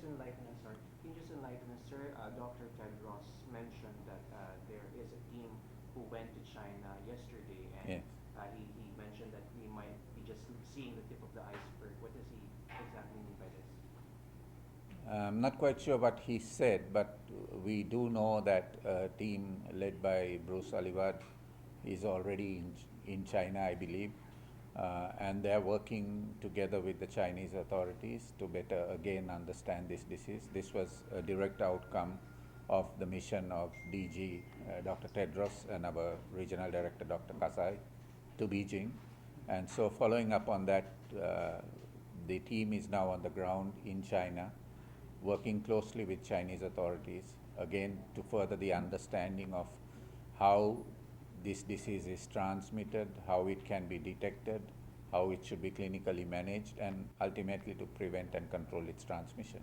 enlighten us, sir? Can you just enlighten us, sir? Dr. Tedros mentioned that there is a team who went to China yesterday, and Yes. he mentioned that we might be just seeing the tip of the iceberg. What does he exactly mean by this? I'm not quite sure what he said, but we do know that a team led by Bruce Oliver is already in China, I believe, and they're working together with the Chinese authorities to better again understand this disease. This was a direct outcome of the mission of DG Dr. Tedros and our regional director Dr. Kasai to Beijing. And so, following up on that, the team is now on the ground in China, working closely with Chinese authorities, again, to further the understanding of how this disease is transmitted, how it can be detected, how it should be clinically managed, and ultimately to prevent and control its transmission.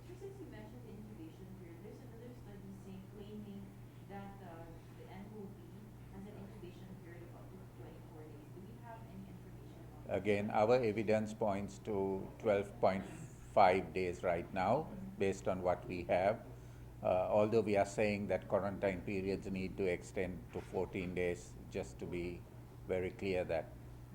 So since you mentioned the incubation period, there's another study saying claiming that the NOV has an incubation period of up to 24 days. Do we have any information about that Again, study? our evidence points to 12.5 days right now, based on what we have. Although we are saying that quarantine periods need to extend to 14 days, just to be very clear that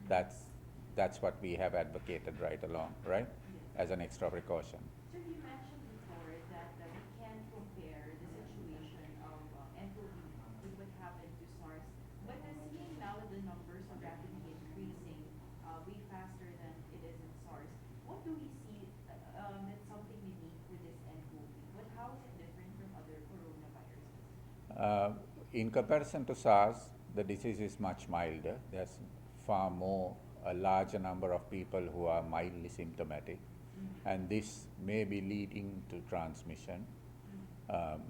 that's, that's what we have advocated right along, right? Yes. As an extra precaution. Sir, you mentioned before that we can compare the situation of nCoV with what happened to SARS. But seeing now that the numbers are rapidly increasing way faster than it is in SARS, what do we see that's something unique with this nCoV? How is it different from other coronaviruses? Uh, in comparison to SARS, the disease is much milder. There's far more, a larger number of people who are mildly symptomatic, and this may be leading to transmission. Um,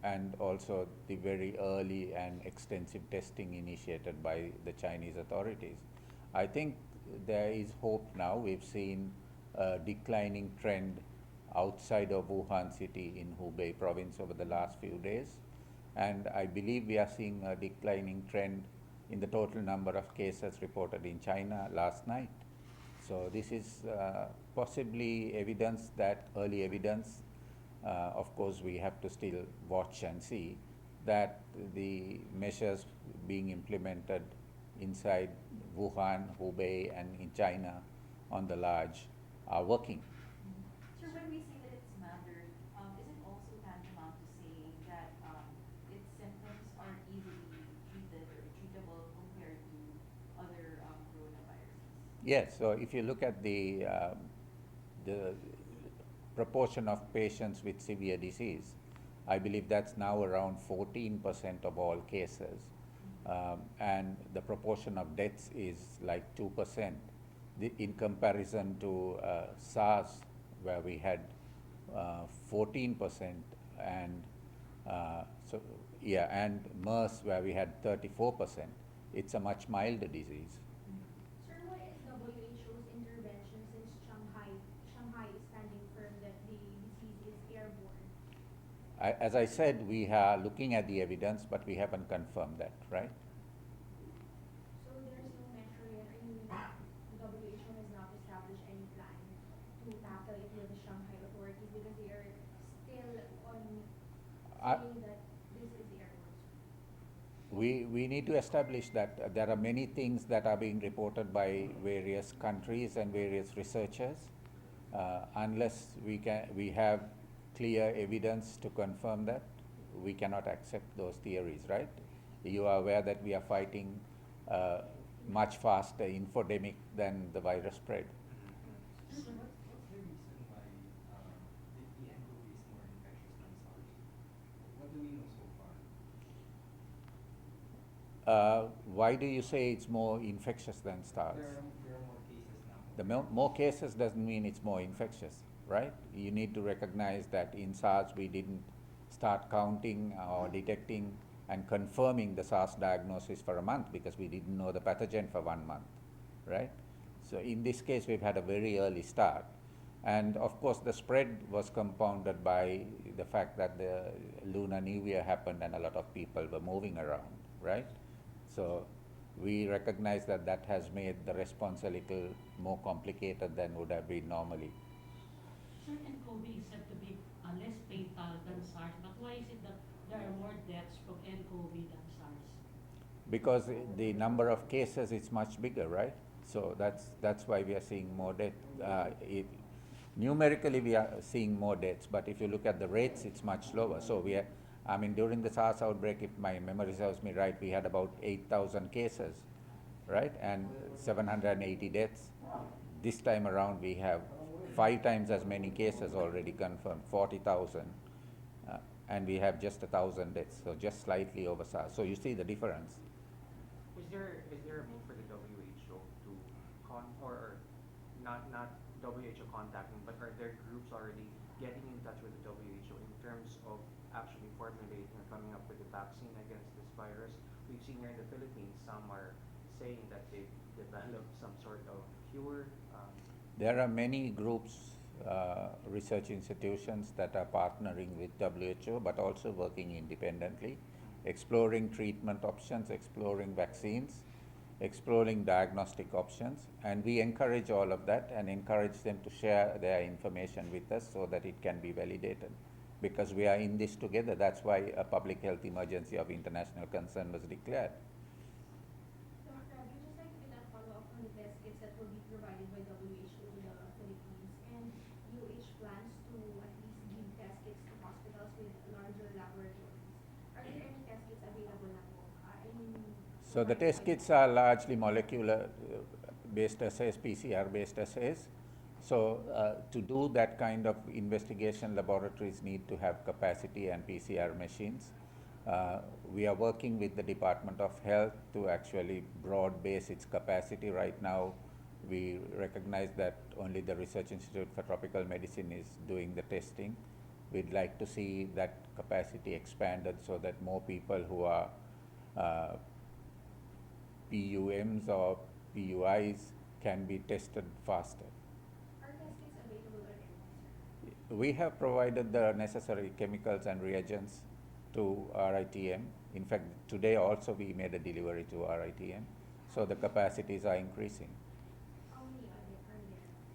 and also the very early and extensive testing initiated by the Chinese authorities. I think there is hope now. We've seen a declining trend outside of Wuhan city in Hubei province over the last few days. And I believe we are seeing a declining trend in the total number of cases reported in China last night. So this is possibly evidence that, early evidence, of course we have to still watch and see that the measures being implemented inside Wuhan, Hubei, and in China on the large are working. Sir, when we say that it's milder, is it also tantamount to saying that its symptoms are easily treated or treatable compared to other coronaviruses? Yes, so if you look at the proportion of patients with severe disease, I believe that's now around 14% of all cases. And the proportion of deaths is like 2%. In comparison to SARS, where we had 14%, and so yeah, and MERS, where we had 34%. It's a much milder disease. Sir, what is WHO's intervention since Shanghai is standing firm that the disease is airborne? As I said, we are looking at the evidence, but we haven't confirmed that, right? So there's no measure yet, or you mean the WHO has not established any plan to tackle it with the Shanghai authorities because they are still on I, saying that this is airborne. we need to establish that there are many things that are being reported by various countries and various researchers. Unless we have clear evidence to confirm that, we cannot accept those theories, right? You are aware that we are fighting much faster infodemic than the virus spread. Sir, what's the reason why the nCoV is more infectious than SARS? What do we know so far? Why do you say it's more infectious than SARS? There are more cases now. The more cases doesn't mean it's more infectious, right? You need to recognize that in SARS we didn't start counting or detecting and confirming the SARS diagnosis for a month because we didn't know the pathogen for 1 month, right? So in this case we've had a very early start. And of course the spread was compounded by the fact that the Lunar New Year happened and a lot of people were moving around, right? So we recognize that that has made the response a little more complicated than would have been normally. Sir, nCoV is said to be less fatal than SARS, but why is it that there are more deaths from nCoV than SARS? Because the number of cases is much bigger, right? So that's why we are seeing more death. Numerically, we are seeing more deaths, but if you look at the rates, it's much lower. So I mean, during the SARS outbreak, if my memory serves me right, we had about 8,000 cases, right, and 780 deaths. This time around, we have 5 times as many cases already confirmed, 40,000, and we have just 1,000 deaths, so just slightly over SARS. So you see the difference. Is there a move for the WHO to or not WHO contacting, but are there groups already getting in touch with the WHO in terms of actually formulating or coming up with a vaccine against this virus? We've seen here in the Philippines, some are saying that they've developed some sort of cure. There are many groups, research institutions that are partnering with WHO, but also working independently, exploring treatment options, exploring vaccines, exploring diagnostic options, and we encourage all of that and encourage them to share their information with us so that it can be validated. Because we are in this together, that's why a public health emergency of international concern was declared. Dr. Abby, just like to get a follow-up on the test kits that will be provided by WHO to the Philippines, and UH plans to at least give test kits to hospitals with larger laboratories. Are there any test kits available na po? I mean, So the provided test by kits are largely molecular based assays, PCR based assays. So to do that kind of investigation, laboratories need to have capacity and PCR machines. We are working with the Department of Health to actually broad base its capacity. Right now, we recognize that only the Research Institute for Tropical Medicine is doing the testing. We'd like to see that capacity expanded so that more people who are PUMs or PUIs can be tested faster. Are test kits available already, sir? We have provided the necessary chemicals and reagents to RITM. In fact, today also we made a delivery to RITM, so the capacities are increasing. How many are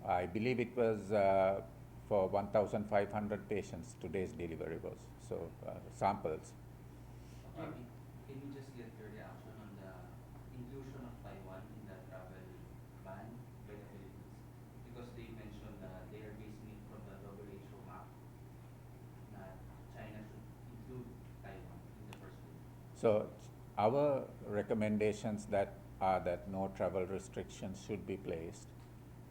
there? I believe it was for 1,500 patients, today's delivery was, so samples. Can you just get your reaction on the inclusion of Taiwan in the travel ban by the Philippines? Because they mentioned that they are basing it from the WHO map that China should include Taiwan in the first place. So our recommendations that are that no travel restrictions should be placed.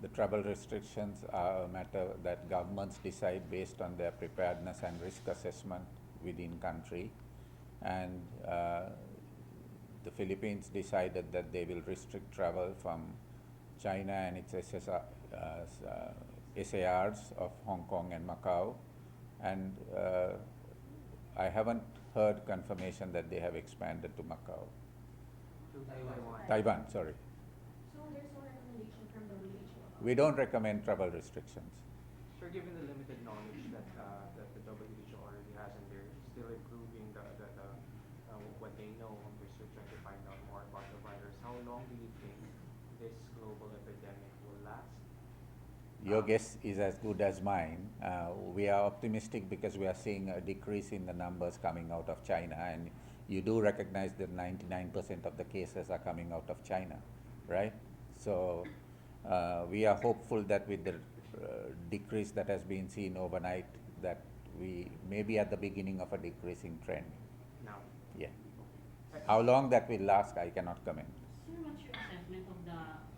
The travel restrictions are a matter that governments decide based on their preparedness and risk assessment within country. And the Philippines decided that they will restrict travel from China and its SARs of Hong Kong and Macau. And I haven't heard confirmation that they have expanded to Macau. To Taiwan. Taiwan, sorry. So there's no recommendation from WHO about We don't recommend travel restrictions. Sir, given the limited knowledge that the WHO already has, and they're still improving what they know, they're still trying to find out more about the virus. How long do you think this global epidemic will last? Your guess is as good as mine. We are optimistic because we are seeing a decrease in the numbers coming out of China, and you do recognize that 99% of the cases are coming out of China, right? So we are hopeful that with the decrease that has been seen overnight, that we may be at the beginning of a decreasing trend. Now, Yeah. How long that will last, I cannot comment. Sir, what's your assessment of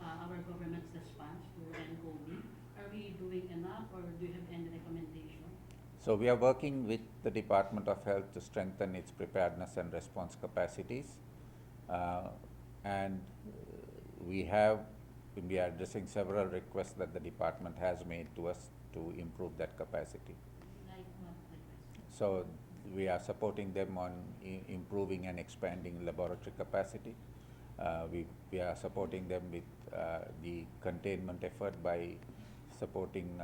our government's response to nCoV? Are we doing enough, or do you have any recommendation? So we are working with the Department of Health to strengthen its preparedness and response capacities. And we are addressing several requests that the department has made to us to improve that capacity. Like what? Like this? So we are supporting them on improving and expanding laboratory capacity. We are supporting them with the containment effort by supporting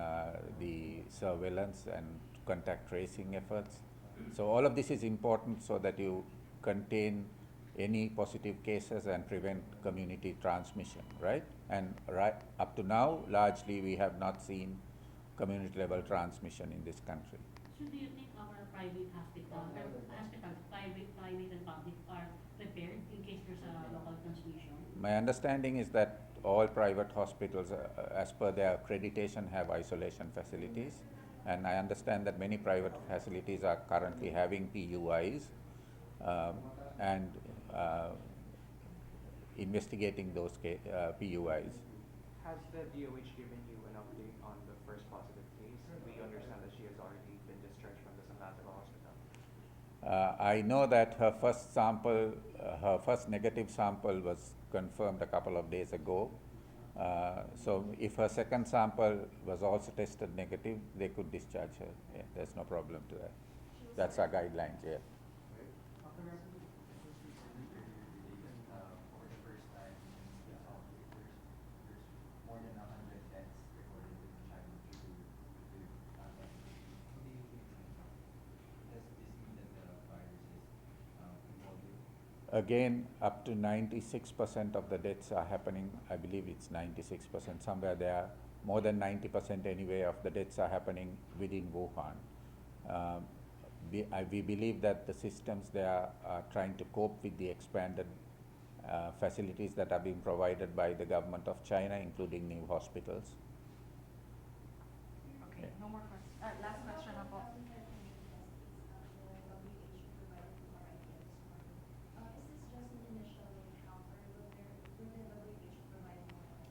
the surveillance and contact tracing efforts. So all of this is important so that you contain any positive cases and prevent community transmission, right? And right up to now, largely we have not seen community level transmission in this country. So do you think our private hospitals, private and public are prepared in case there's a local transmission? My understanding is that all private hospitals, as per their accreditation, have isolation facilities. And I understand that many private facilities are currently having PUIs and investigating those PUIs. Has the DOH given you an update on the first positive case? We understand that she has already been discharged from the San Lazaro Hospital. I know that her first negative sample was confirmed a couple of days ago. So if her second sample was also tested negative, they could discharge her. Yeah, there's no problem to that. That's our guidelines, yeah. For the first time in the South, there's more than 100 deaths recorded in China due to pandemic. What do you think? Does this mean that the virus is evolving? Again, up to 96% of the deaths are happening, I believe it's 96%, somewhere there, more than 90% anyway of the deaths are happening within Wuhan. We believe that the systems there are trying to cope with the expanded facilities that are being provided by the government of China, including new hospitals. Okay, no more questions. Last question na po.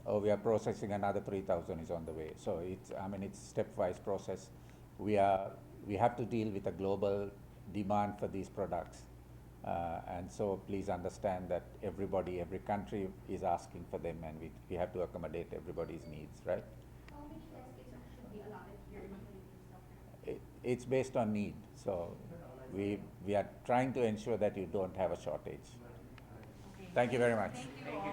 Oh, we are processing another 3,000 is on the way. So it's, I mean, it's stepwise process. We have to deal with a global demand for these products. And so please understand that every country is asking for them, and we have to accommodate everybody's needs, right? How many test kits should be allotted here in the Philippines, Doctor? It's based on need. So we are trying to ensure that you don't have a shortage. Okay. Thank you very much. Thank you all.